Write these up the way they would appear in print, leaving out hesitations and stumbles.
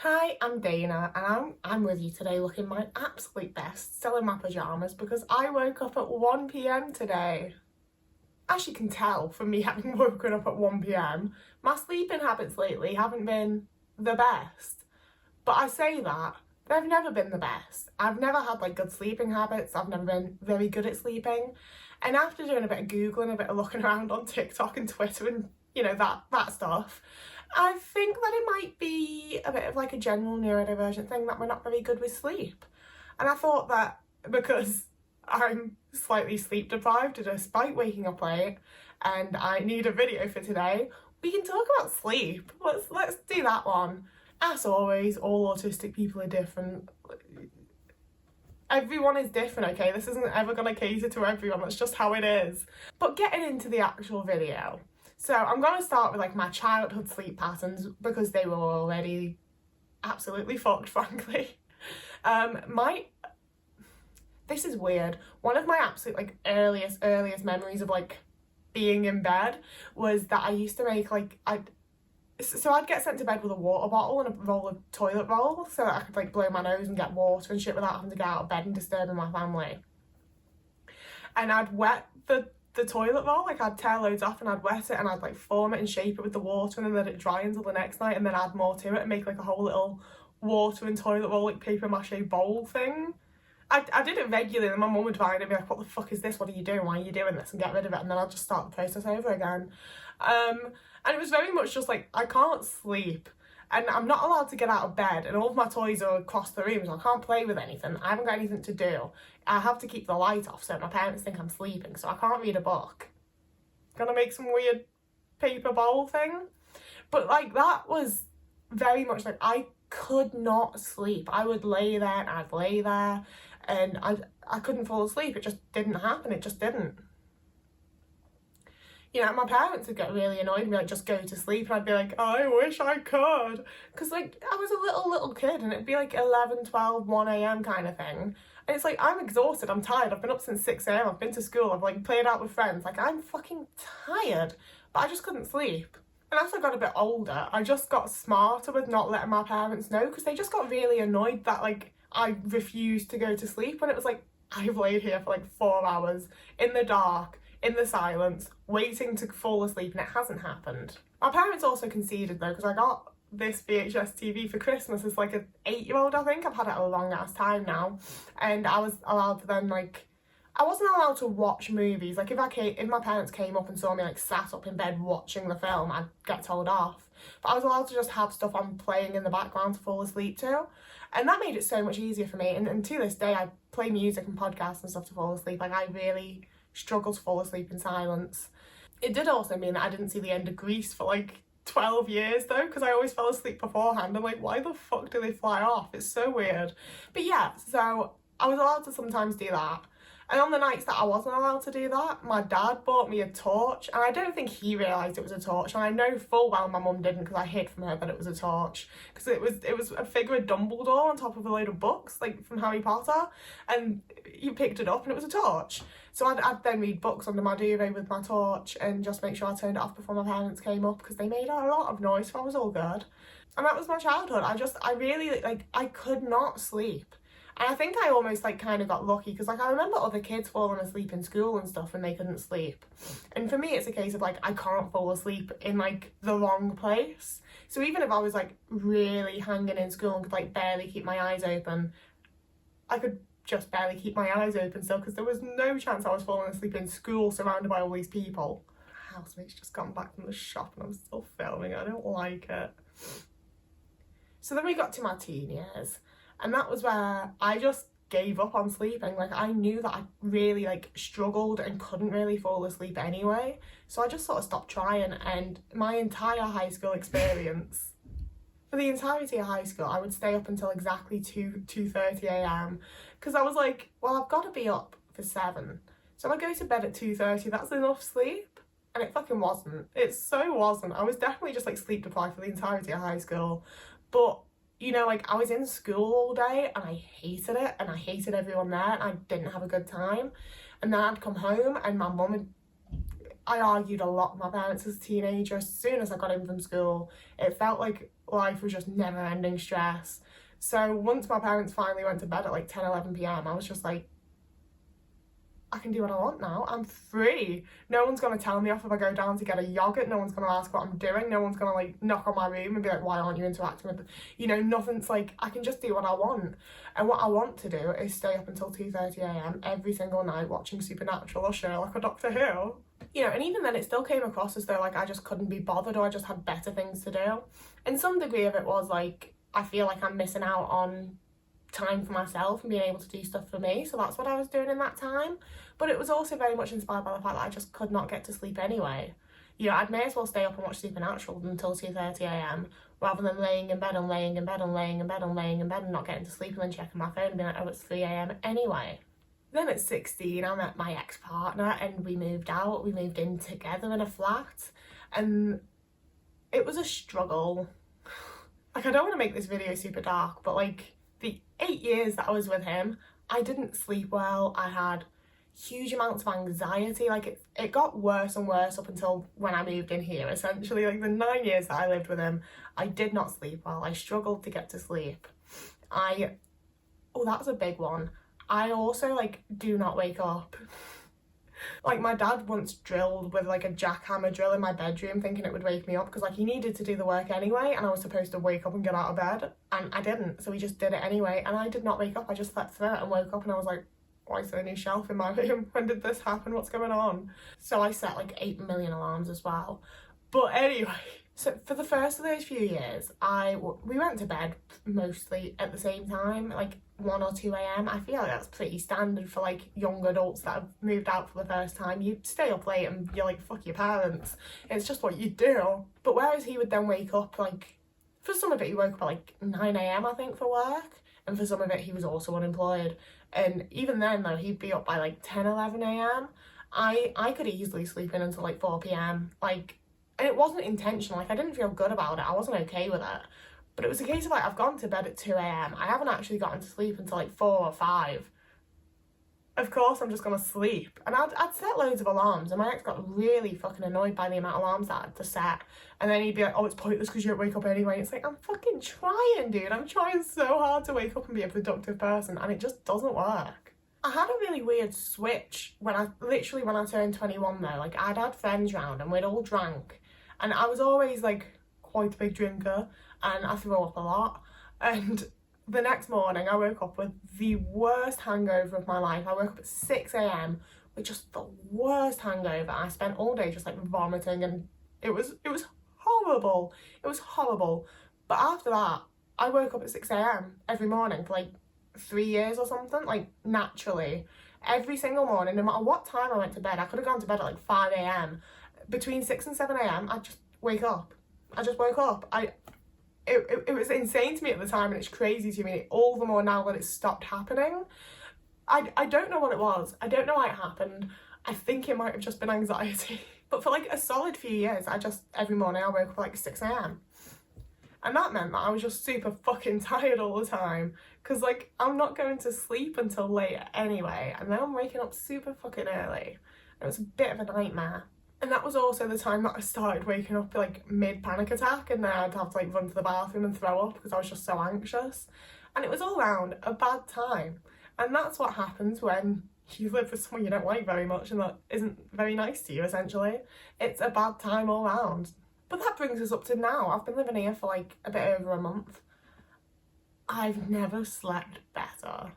Hi, I'm Dana and I'm with you today looking my absolute best, still in my pyjamas because I woke up at 1 p.m. today. As you can tell from me having woken up at 1 p.m, my sleeping habits lately haven't been the best. But I say that, they've never been the best. I've never had good sleeping habits, I've never been very good at sleeping. And after doing a bit of Googling, a bit of looking around on TikTok and Twitter and that stuff, I think that it might be a bit of a general neurodivergent thing that we're not very good with sleep. And I thought that because I'm slightly sleep deprived despite waking up late and I need a video for today, we can talk about sleep. Let's do that one. As always, all autistic people are different. Everyone is different, okay? This isn't ever going to cater to everyone, that's just how it is. But getting into the actual video. So I'm going to start with my childhood sleep patterns because they were already absolutely fucked, frankly. This is weird. One of my absolute earliest memories of being in bed was that I used to make I'd get sent to bed with a water bottle and a roll of toilet roll so that I could blow my nose and get water and shit without having to get out of bed and disturbing my family. And I'd wet the toilet roll, I'd tear loads off and I'd wet it and I'd form it and shape it with the water and then let it dry until the next night and then add more to it and make a whole little water and toilet roll paper mache bowl thing. I did it regularly and my mum would find it and be like, what the fuck is this? What are you doing? Why are you doing this? And get rid of it and then I'll just start the process over again. And it was very much just I can't sleep and I'm not allowed to get out of bed and all of my toys are across the room so I can't play with anything. I haven't got anything to do. I have to keep the light off so my parents think I'm sleeping, so I can't read a book. Gonna make some weird paper bowl thing. But that was very much I could not sleep. I would lay there and I'd lay there and I couldn't fall asleep. It just didn't happen. It just didn't. My parents would get really annoyed and be just go to sleep, and I'd be like, I wish I could. Because, I was a little kid, and it'd be 11, 12, 1 a.m. kind of thing. And it's I'm exhausted, I'm tired, I've been up since 6 a.m, I've been to school, I've played out with friends. I'm fucking tired, but I just couldn't sleep. And as I got a bit older, I just got smarter with not letting my parents know, because they just got really annoyed that, I refused to go to sleep when it was I've laid here for 4 hours in the dark, in the silence, waiting to fall asleep, and it hasn't happened. My parents also conceded though, because I got this VHS TV for Christmas as an 8-year-old, I think. I've had it a long ass time now. And I was allowed to then I wasn't allowed to watch movies. If my parents came up and saw me sat up in bed watching the film, I'd get told off. But I was allowed to just have stuff on playing in the background to fall asleep to. And that made it so much easier for me. And to this day, I play music and podcasts and stuff to fall asleep. I really struggle to fall asleep in silence. It did also mean that I didn't see the end of Grease for 12 years though, because I always fell asleep beforehand. I'm why the fuck do they fly off? It's so weird. But yeah, so I was allowed to sometimes do that. And on the nights that I wasn't allowed to do that, my dad bought me a torch, and I don't think he realised it was a torch, and I know full well my mum didn't, because I hid from her that it was a torch, because it was a figure of Dumbledore on top of a load of books, from Harry Potter, and you picked it up and it was a torch. So I'd then read books under my duvet with my torch and just make sure I turned it off before my parents came up, because they made a lot of noise, so I was all good. And that was my childhood. I really, I could not sleep. And I think I almost kind of got lucky, because I remember other kids falling asleep in school and stuff and they couldn't sleep. And for me it's a case of I can't fall asleep in the wrong place. So even if I was really hanging in school and could barely keep my eyes open, I could just barely keep my eyes open still, because there was no chance I was falling asleep in school surrounded by all these people. My housemate's just gone back from the shop and I'm still filming. I don't like it. So then we got to my teen years. And that was where I just gave up on sleeping. I knew that I really struggled and couldn't really fall asleep anyway. So I just sort of stopped trying, and my entire high school experience, for the entirety of high school, I would stay up until exactly 2:30 a.m. because I was well, I've got to be up for 7. So if I go to bed at 2:30, that's enough sleep. And it fucking wasn't. It so wasn't. I was definitely just sleep deprived for the entirety of high school. But I was in school all day and I hated it, and I hated everyone there, and I didn't have a good time. And then I'd come home and my mum I argued a lot with my parents as a teenager. As soon as I got in from school, it felt like life was just never-ending stress. So once my parents finally went to bed at like 10, 11 p.m, I was just like, I can do what I want now. I'm free. No one's going to tell me off if I go down to get a yogurt. No one's going to ask what I'm doing. No one's going to like knock on my room and be like, why aren't you interacting with them? You know, nothing's like, I can just do what I want. And what I want to do is stay up until 2:30 a.m. every single night watching Supernatural or Sherlock or Doctor Who. You know, and even then it still came across as though like I just couldn't be bothered or I just had better things to do. And some degree of it was like, I feel like I'm missing out on time for myself and being able to do stuff for me, so that's what I was doing in that time. But it was also very much inspired by the fact that I just could not get to sleep anyway. You know, I'd may as well stay up and watch Supernatural until 2:30 a.m. rather than laying in bed and laying in bed and laying in bed and laying in bed and not getting to sleep and then checking my phone and being like, oh, it's 3 a.m. anyway. Then at 16 I met my ex-partner and we moved out. We moved in together in a flat and it was a struggle. Like, I don't want to make this video super dark, but like the 8 years that I was with him, I didn't sleep well. I had huge amounts of anxiety. Like it got worse and worse up until when I moved in here. Essentially, like the 9 years that I lived with him, I did not sleep well. I struggled to get to sleep. Oh, that's a big one. I also like do not wake up. Like my dad once drilled with like a jackhammer drill in my bedroom thinking it would wake me up because like he needed to do the work anyway and I was supposed to wake up and get out of bed and I didn't, so he just did it anyway and I did not wake up. I just slept through it and woke up and I was like, why is there a new shelf in my room? When did this happen? What's going on? So I set like 8 million alarms as well. But anyway, so for the first of those few years, we went to bed mostly at the same time, like 1 or 2 a.m. I feel like that's pretty standard for like young adults that have moved out for the first time. You stay up late and you're like, fuck your parents. It's just what you do. But whereas he would then wake up like, for some of it he woke up at like 9 a.m. I think for work. And for some of it he was also unemployed. And even then though, he'd be up by like 10, 11 a.m. I could easily sleep in until like 4 p.m. Like, and it wasn't intentional. Like I didn't feel good about it. I wasn't okay with it. But it was a case of like, I've gone to bed at 2 a.m. I haven't actually gotten to sleep until like 4 or 5. Of course I'm just gonna sleep. And I'd set loads of alarms and my ex got really fucking annoyed by the amount of alarms that I had to set. And then he'd be like, oh, it's pointless because you don't wake up anyway. And it's like, I'm fucking trying, dude. I'm trying so hard to wake up and be a productive person and it just doesn't work. I had a really weird switch when I turned 21 though. Like I'd had friends round and we'd all drank. And I was always like quite a big drinker and I threw up a lot. And the next morning I woke up with the worst hangover of my life. I woke up at 6 a.m. with just the worst hangover. I spent all day just like vomiting and it was horrible. It was horrible. But after that, I woke up at 6 a.m. every morning for like 3 years or something, like naturally. Every single morning, no matter what time I went to bed, I could have gone to bed at like 5 a.m. Between 6 and 7 a.m, I'd just wake up. I just woke up. It was insane to me at the time and it's crazy to me all the more now that it's stopped happening. I don't know what it was. I don't know why it happened. I think it might have just been anxiety. But for like a solid few years, every morning I woke up at like 6 a.m. And that meant that I was just super fucking tired all the time. Because like, I'm not going to sleep until late anyway. And then I'm waking up super fucking early. It was a bit of a nightmare. And that was also the time that I started waking up like mid panic attack and then I'd have to like run to the bathroom and throw up because I was just so anxious. And it was all round a bad time. And that's what happens when you live with someone you don't like very much and that isn't very nice to you, essentially. It's a bad time all round. But that brings us up to now. I've been living here for like a bit over a month. I've never slept better.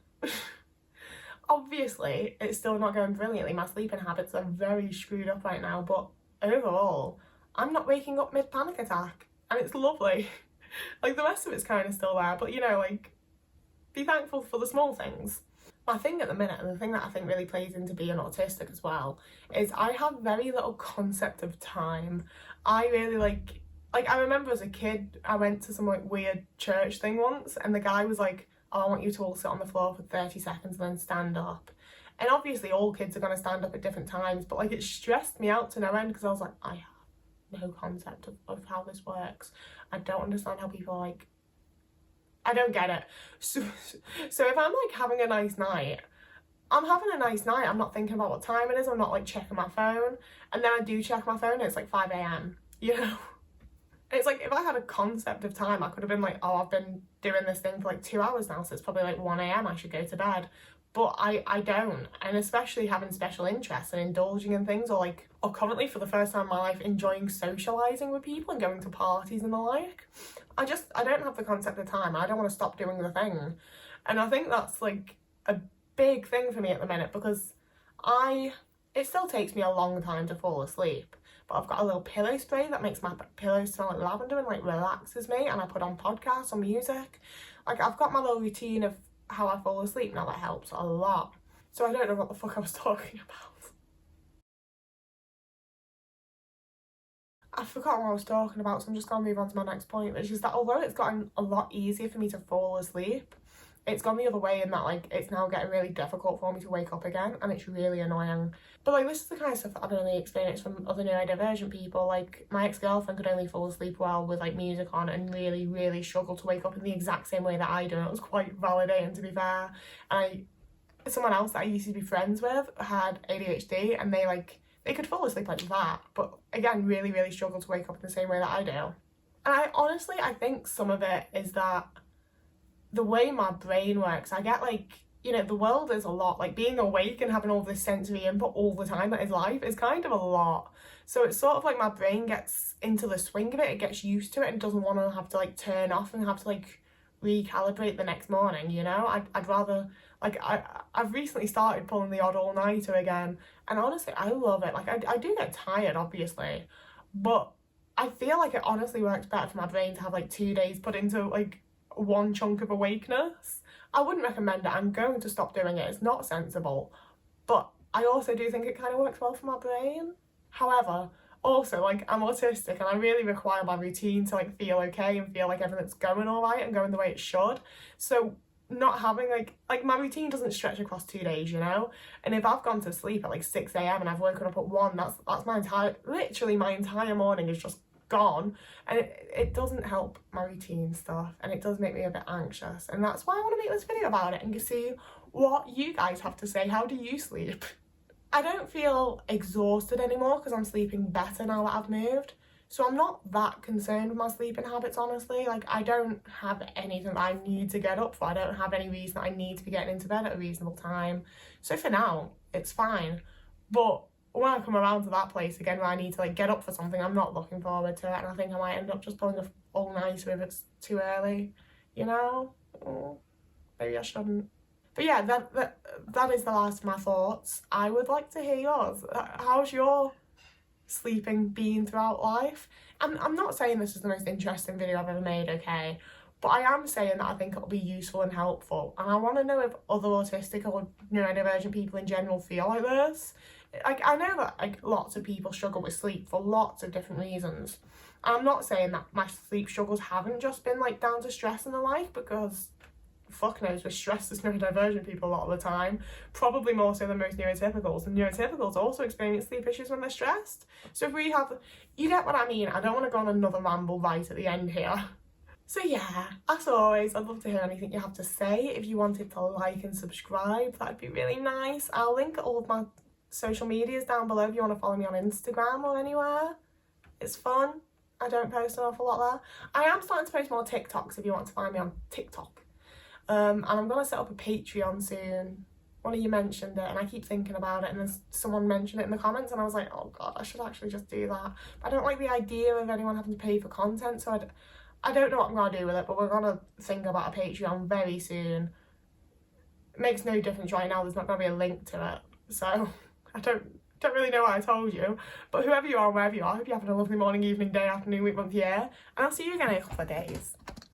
Obviously, it's still not going brilliantly. My sleeping habits are very screwed up right now, but overall, I'm not waking up mid-panic attack, and it's lovely. Like, the rest of it's kind of still there, but, you know, like, be thankful for the small things. My thing at the minute, and the thing that I think really plays into being autistic as well, is I have very little concept of time. I really, like, I remember as a kid, I went to some, like, weird church thing once, and the guy was like, oh, I want you to all sit on the floor for 30 seconds and then stand up. And obviously all kids are going to stand up at different times, but like it stressed me out to no end because I was like, I have no concept of how this works. I don't understand how people like, I don't get it. So if I'm like having a nice night, I'm having a nice night, I'm not thinking about what time it is, I'm not like checking my phone, and then I do check my phone and it's like 5 a.m, you know? It's like, if I had a concept of time, I could have been like, oh, I've been doing this thing for like 2 hours now, so it's probably like 1 a.m, I should go to bed. But I don't, and especially having special interests and indulging in things, or currently for the first time in my life enjoying socialising with people and going to parties and the like. I don't have the concept of time. I don't want to stop doing the thing. And I think that's like a big thing for me at the minute, because it still takes me a long time to fall asleep. But I've got a little pillow spray that makes my pillows smell like lavender and like relaxes me, and I put on podcasts or music. Like, I've got my little routine of how I fall asleep now that helps a lot. So I don't know what the fuck I was talking about. I forgot what I was talking about, so I'm just gonna move on to my next point, which is that although it's gotten a lot easier for me to fall asleep, it's gone the other way in that like it's now getting really difficult for me to wake up again, and it's really annoying. But like, this is the kind of stuff that I've only experienced from other neurodivergent people. Like, my ex-girlfriend could only fall asleep well with like music on and really, really struggle to wake up in the exact same way that I do. It was quite validating, to be fair. And someone else that I used to be friends with had ADHD, and they could fall asleep like that, but again, really, really struggle to wake up in the same way that I do. And I think some of it is that the way my brain works, I get like, you know, the world is a lot. Like, being awake and having all this sensory input all the time that is life is kind of a lot. So it's sort of like my brain gets into the swing of it, it gets used to it and doesn't want to have to like turn off and have to like recalibrate the next morning, you know? I'd rather, like, I've recently started pulling the odd all-nighter again, and honestly, I love it. Like, I do get tired, obviously, but I feel like it honestly works better for my brain to have like 2 days put into like one chunk of awakeness. I wouldn't recommend it. I'm going to stop doing it. It's not sensible. But I also do think it kind of works well for my brain. However, also, like, I'm autistic and I really require my routine to like feel okay and feel like everything's going all right and going the way it should. So not having like my routine doesn't stretch across 2 days, you know? And if I've gone to sleep at like 6 a.m. and I've woken up at 1, that's my entire morning is just gone, and it doesn't help my routine stuff, and it does make me a bit anxious, and that's why I want to make this video about it and see what you guys have to say. How do you sleep? I don't feel exhausted anymore because I'm sleeping better now that I've moved, so I'm not that concerned with my sleeping habits, honestly. Like, I don't have anything that I need to get up for. I don't have any reason that I need to be getting into bed at a reasonable time, so for now it's fine. But when I come around to that place again where I need to like get up for something, I'm not looking forward to it, and I think I might end up just pulling a all-nighter if it's too early, you know? Maybe I shouldn't. But yeah, that is the last of my thoughts. I would like to hear yours. How's your sleeping been throughout life? I'm not saying this is the most interesting video I've ever made, okay? But I am saying that I think it'll be useful and helpful, and I want to know if other autistic or neurodivergent people in general feel like this. Like, I know that like lots of people struggle with sleep for lots of different reasons. I'm not saying that my sleep struggles haven't just been like down to stress and the like, because fuck knows, we're stressed as neurodivergent people a lot of the time, probably more so than most neurotypicals, and neurotypicals also experience sleep issues when they're stressed. So if we have, you get what I mean. I don't want to go on another ramble right at the end here. So yeah, as always, I'd love to hear anything you have to say. If you wanted to like and subscribe, that'd be really nice. I'll link all of my social medias down below if you want to follow me on Instagram or anywhere. It's fun. I don't post an awful lot there. I am starting to post more TikToks if you want to find me on TikTok. And I'm going to set up a Patreon soon. One of you mentioned it and I keep thinking about it, and then someone mentioned it in the comments and I was like, oh god, I should actually just do that. But I don't like the idea of anyone having to pay for content, so I don't know what I'm going to do with it, but we're going to think about a Patreon very soon. It makes no difference right now, there's not going to be a link to it, so I don't really know what I told you. But whoever you are, wherever you are, I hope you're having a lovely morning, evening, day, afternoon, week, month, year, and I'll see you again in a couple of days.